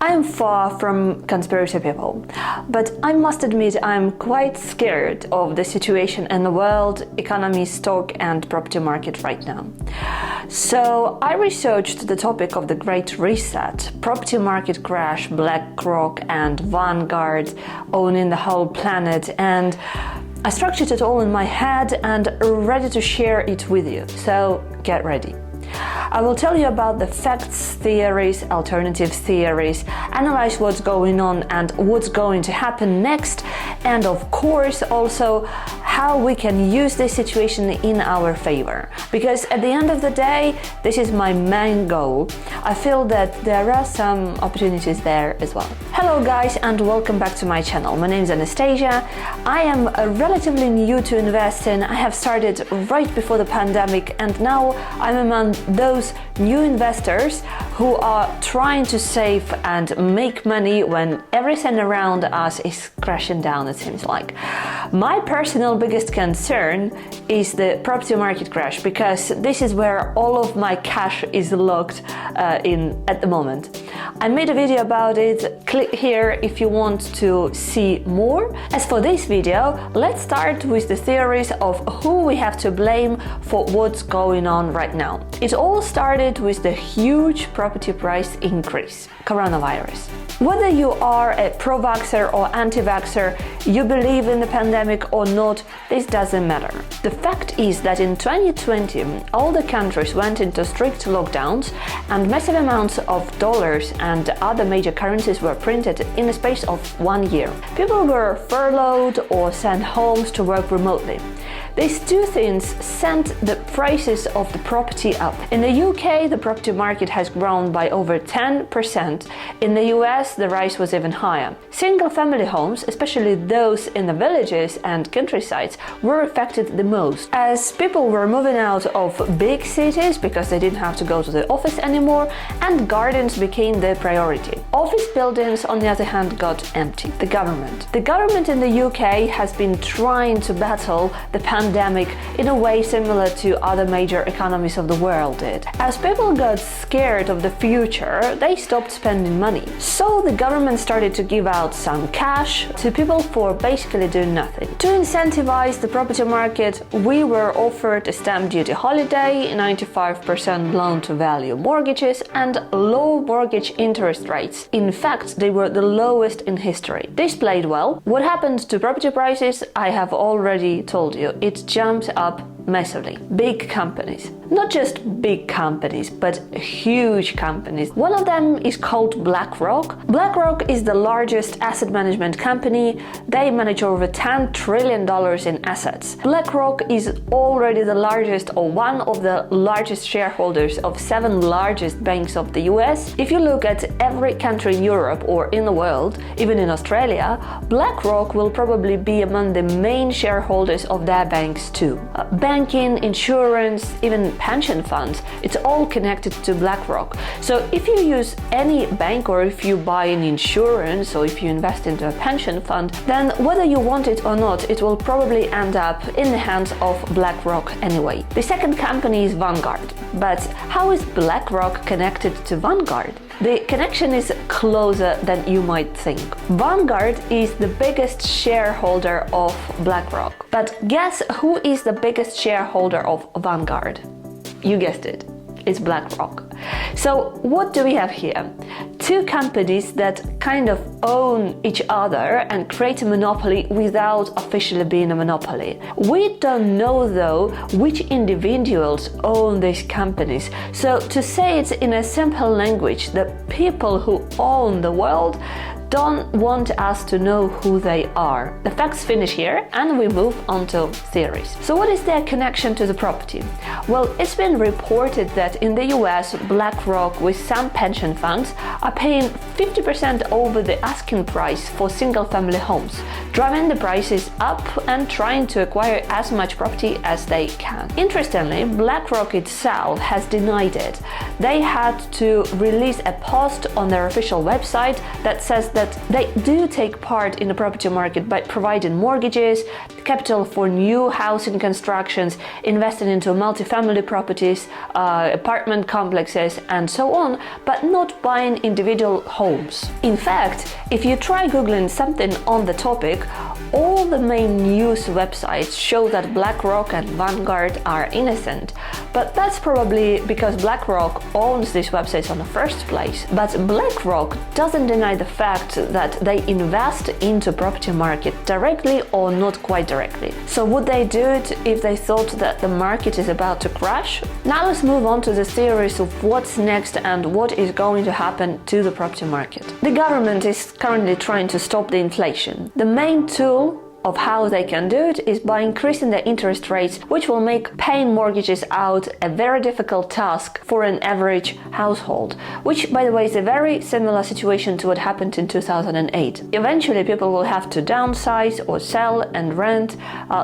I'm far from conspiracy people, but I must admit I'm quite scared of the situation in the world economy, stock and property market right now. So I researched the topic of the Great Reset, property market crash, BlackRock and Vanguard owning the whole planet, and I structured it all in my head and ready to share it with you, so get ready. I will tell you about the facts, theories, alternative theories, analyze what's going on and what's going to happen next, and of course also how we can use this situation in our favor. Because at the end of the day, this is my main goal. I feel that there are some opportunities there as well. Hello guys and welcome back to my channel. My name is Anastasia. I am relatively new to investing. I have started right before the pandemic and now I'm among those new investors who are trying to save and make money when everything around us is crashing down, it seems like. My personal biggest concern is the property market crash, because this is where all of my cash is locked in at the moment. I made a video about it. Click here if you want to see more. As for this video, let's start with the theories of who we have to blame for what's going on right now. It all started with the huge property price increase, coronavirus. Whether you are a pro-vaxxer or anti-vaxxer, you believe in the pandemic or not, this doesn't matter. The fact is that in 2020, all the countries went into strict lockdowns and massive amounts of dollars and other major currencies were printed in the space of 1 year. People were furloughed or sent home to work remotely. These two things sent the prices of the property up. In the UK, the property market has grown by over 10%. In the US, the rise was even higher. Single-family homes, especially those in the villages and countrysides, were affected the most, as people were moving out of big cities because they didn't have to go to the office anymore, and gardens became the priority. Office buildings, on the other hand, got empty. The government in the UK has been trying to battle the pandemic in a way similar to other major economies of the world did. As people got scared of the future, they stopped spending money. So the government started to give out some cash to people for basically doing nothing. To incentivize the property market, we were offered a stamp duty holiday, 95% loan-to-value mortgages, and low mortgage interest rates. In fact, they were the lowest in history. This played well. What happened to property prices, I have already told you. It jumped up massively. Big companies. Not just big companies, but huge companies. One of them is called BlackRock. BlackRock is the largest asset management company. They manage over $10 trillion in assets. BlackRock is already the largest or one of the largest shareholders of 7 largest banks of the US. If you look at every country in Europe or in the world, even in Australia, BlackRock will probably be among the main shareholders of their banks too. Banking, insurance, even pension funds, it's all connected to BlackRock. So if you use any bank or if you buy an insurance or if you invest into a pension fund, then whether you want it or not, it will probably end up in the hands of BlackRock anyway. The second company is Vanguard. But how is BlackRock connected to Vanguard? The connection is closer than you might think. Vanguard is the biggest shareholder of BlackRock. But guess who is the biggest shareholder of Vanguard? You guessed it. It's BlackRock. So what do we have here? Two companies that kind of own each other and create a monopoly without officially being a monopoly. We don't know though which individuals own these companies. So to say it in a simple language, the people who own the world don't want us to know who they are. The facts finish here and we move on to theories. So what is their connection to the property? Well, it's been reported that in the US, BlackRock with some pension funds are paying 50% over the asking price for single-family homes, driving the prices up and trying to acquire as much property as they can. Interestingly, BlackRock itself has denied it. They had to release a post on their official website that says that they do take part in the property market by providing mortgages, capital for new housing constructions, investing into multifamily properties, apartment complexes, and so on, but not buying individual homes. In fact, if you try Googling something on the topic, all the main news websites show that BlackRock and Vanguard are innocent. But that's probably because BlackRock owns these websites in the first place. But BlackRock doesn't deny the fact that they invest into property market directly or not quite directly. So would they do it if they thought that the market is about to crash? Now let's move on to the theories of what's next and what is going to happen to the property market. The government is currently trying to stop the inflation. The main tool of how they can do it is by increasing the interest rates, which will make paying mortgages out a very difficult task for an average household, which, by the way, is a very similar situation to what happened in 2008. Eventually, people will have to downsize or sell and rent.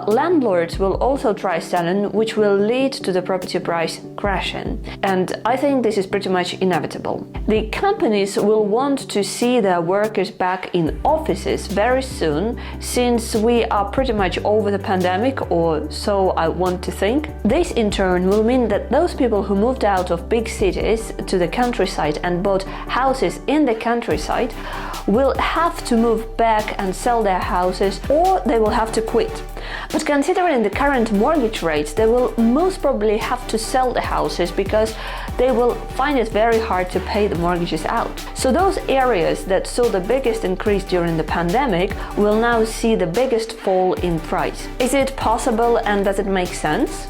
Landlords will also try selling, which will lead to the property price crashing. And I think this is pretty much inevitable. The companies will want to see their workers back in offices very soon, since we are pretty much over the pandemic, or so I want to think. This in turn will mean that those people who moved out of big cities to the countryside and bought houses in the countryside will have to move back and sell their houses, or they will have to quit. But considering the current mortgage rates, they will most probably have to sell the houses because they will find it very hard to pay the mortgages out. So those areas that saw the biggest increase during the pandemic will now see the biggest fall in price. Is it possible and does it make sense?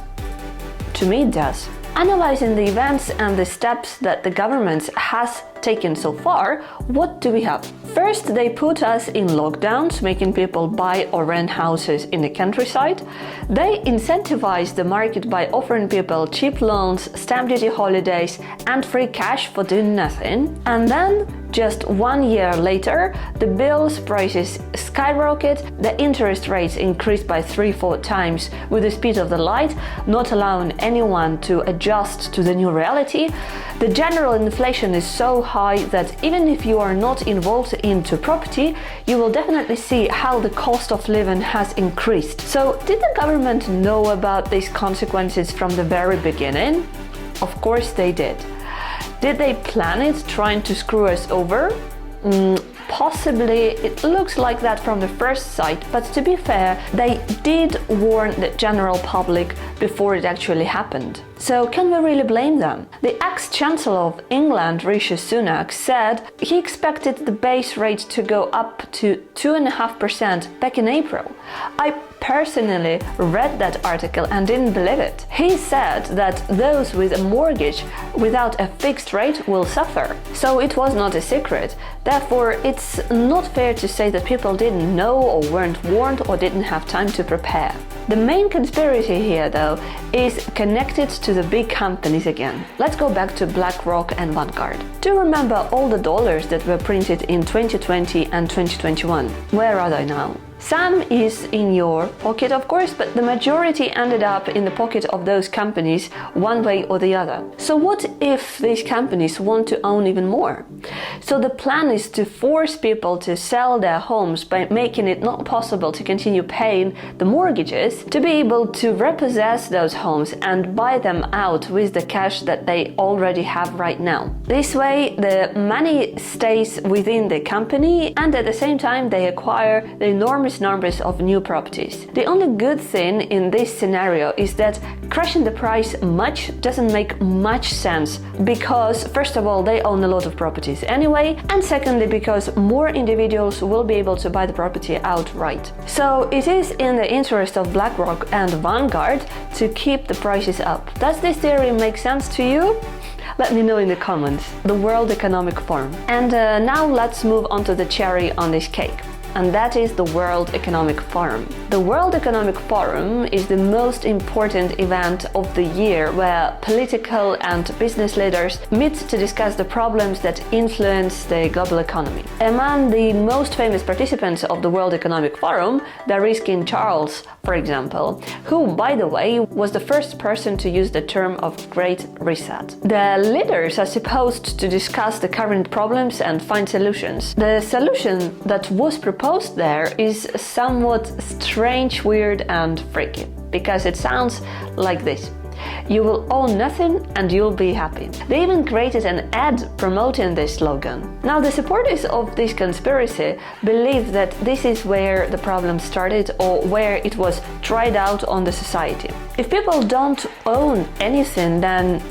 To me, it does. Analyzing the events and the steps that the government has taken so far, what do we have? First, they put us in lockdowns, making people buy or rent houses in the countryside. They incentivize the market by offering people cheap loans, stamp duty holidays, and free cash for doing nothing. And then, just 1 year later, the bills prices skyrocket, the interest rates increased by 3-4 times with the speed of the light, not allowing anyone to adjust to the new reality. The general inflation is so high that even if you are not involved into property, you will definitely see how the cost of living has increased. So, did the government know about these consequences from the very beginning? Of course they did. Did they plan it, trying to screw us over? Possibly. It looks like that from the first sight, but to be fair, they did warn the general public before it actually happened. So can we really blame them? The ex-Chancellor of England, Rishi Sunak, said he expected the base rate to go up to 2.5% back in April. I personally read that article and didn't believe it. He said that those with a mortgage without a fixed rate will suffer. So it was not a secret. Therefore, it's not fair to say that people didn't know or weren't warned or didn't have time to prepare. The main conspiracy here, though, is connected to the big companies again. Let's go back to BlackRock and Vanguard. Do you remember all the dollars that were printed in 2020 and 2021? Where are they now? Some is in your pocket, of course, but the majority ended up in the pocket of those companies one way or the other. So what if these companies want to own even more? So the plan is to force people to sell their homes by making it not possible to continue paying the mortgages, to be able to repossess those homes and buy them out with the cash that they already have right now. This way, the money stays within the company, and at the same time they acquire the enormous numbers of new properties. The only good thing in this scenario is that crashing the price much doesn't make much sense, because first of all, they own a lot of properties anyway, and secondly, because more individuals will be able to buy the property outright. So it is in the interest of BlackRock and Vanguard to keep the prices up. Does this theory make sense to you? Let me know in the comments. The World Economic Forum. And now let's move on to the cherry on this cake. and that is the World Economic Forum. The World Economic Forum is the most important event of the year where political and business leaders meet to discuss the problems that influence the global economy. Among the most famous participants of the World Economic Forum, there is King Charles, for example, who, by the way, was the first person to use the term of Great Reset. The leaders are supposed to discuss the current problems and find solutions. The solution that was proposed there is somewhat strange, weird and freaky, because it sounds like this. You will own nothing and you'll be happy. They even created an ad promoting this slogan. Now, the supporters of this conspiracy believe that this is where the problem started or where it was tried out on the society. If people don't own anything, then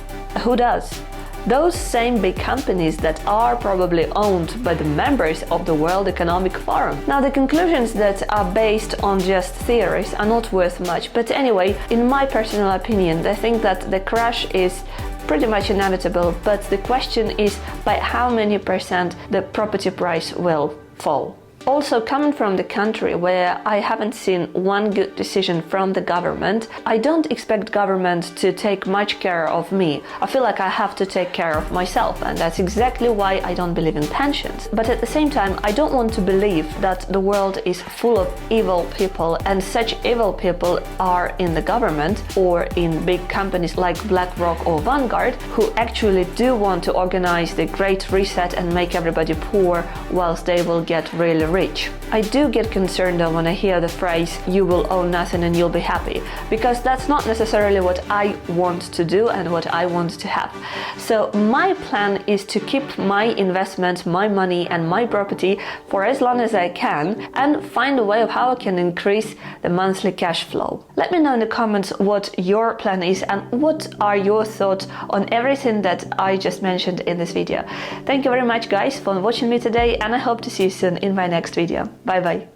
who does? Those same big companies that are probably owned by the members of the World Economic Forum. Now, the conclusions that are based on just theories are not worth much, but anyway, in my personal opinion, I think that the crash is pretty much inevitable, but the question is by how many percent the property price will fall. Also, coming from the country where I haven't seen one good decision from the government, I don't expect government to take much care of me. I feel like I have to take care of myself, and that's exactly why I don't believe in pensions. But at the same time, I don't want to believe that the world is full of evil people, and such evil people are in the government or in big companies like BlackRock or Vanguard, who actually do want to organize the Great Reset and make everybody poor whilst they will get really rich. I do get concerned though when I hear the phrase "you will own nothing and you'll be happy," because that's not necessarily what I want to do and what I want to have. So my plan is to keep my investments, my money and my property for as long as I can and find a way of how I can increase the monthly cash flow. Let me know in the comments what your plan is and what are your thoughts on everything that I just mentioned in this video. Thank you very much guys for watching me today, and I hope to see you soon in my next video. Bye bye.